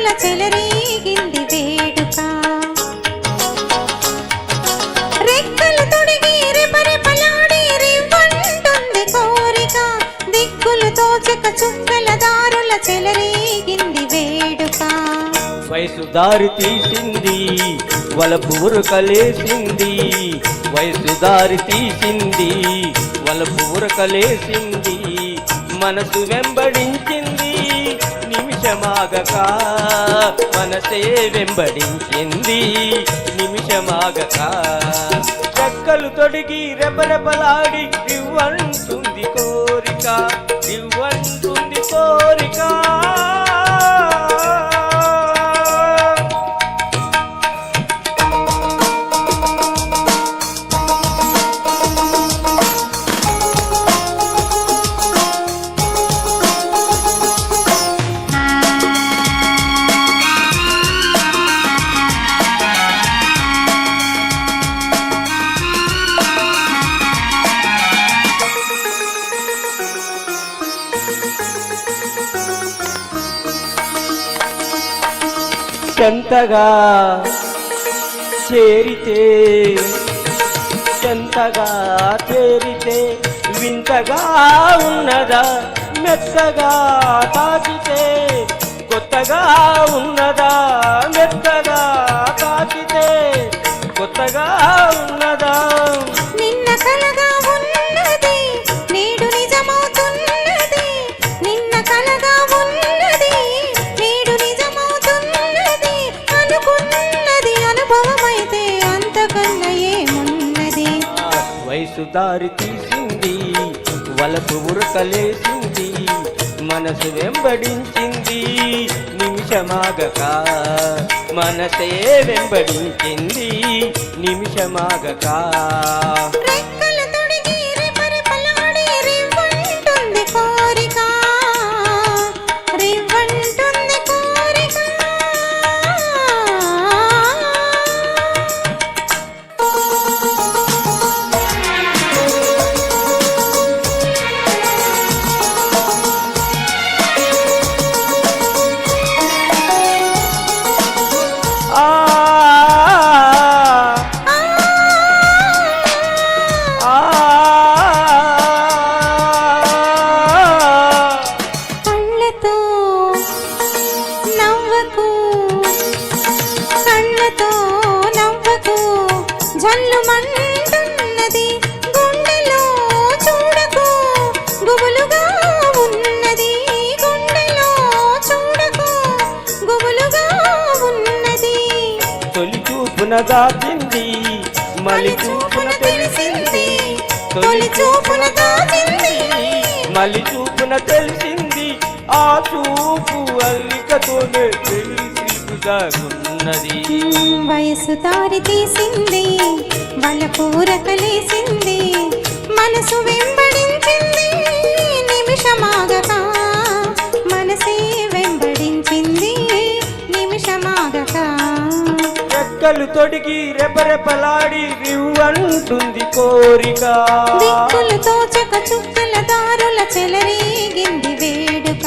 దారుల చెలరేగింది వేడుక రెక్కలు తొడిగి రెపరెపలాడి రివ్వంటుంది కోరిక దిక్కులు తోచక చుక్కల దారుల చెలరేగింది వేడుక వయసు దారి తీసింది వలపు ఉరకలేసింది వయసు దారి తీసింది వలపు ఉరకలేసింది మనసు వెంబడించింది నిమిషమాగక మనసే వెంబడించింది నిమిషమాగక రెక్కలు తొడిగి రెపరెపలాడి రివ్వంటుంది కోరిక రివ్వంటుంది కోరిక చెంతగా చేరితే చెంతగా చేరితే వింతగా ఉన్నదా మెత్తగా తాకితే కొత్తగా ఉన్నదా మెత్తగా తాకితే కొత్తగా ఉన్నదా నిన్న కలగా ఉన్నది నేడు నిజమవుతున్నది నిన్న కలగా ఉన్నది నేడు నిజమవుతున్నది అనుకున్నది అనుభవమైతే అంతకన్నా ఏమున్నది వయసు దారి తీసింది వలపు ఉరకలేసింది మనసు వెంబడించింది నిమిషమాగక మనసే వెంబడించింది నిమిషమాగక రెక్కలు తొడిగి రెపరెపలాడి రివ్వంటుంది కోరిక రివ్వంటుంది కోరిక కళ్ళతో నవ్వకు కళ్ళతో నవ్వకు జల్లుమంటున్నది గుండెలో చూడకు గుబులుగా ఉన్నది గుండెలో చూడకు గుబులుగా ఉన్నది తొలి చూపున దాచింది మలి చూపున తెలిసింది తొలి చూపున దాచింది మలి చూపున తెలిసింది ఆ చూపు అల్లికతోనే తెలిసిన్నది వయసు దారి తీసింది వలపు ఉరకలేసింది మనసు వెంబడించింది నిమిషమాగక మనసే వెంబడించింది నిమిషమాగక రెక్కలు తొడిగి రెపరెపలాడి రివ్వంటుంది కోరిక దిక్కులు తోచక చుక్కల దారుల చెలరేగింది వేడుక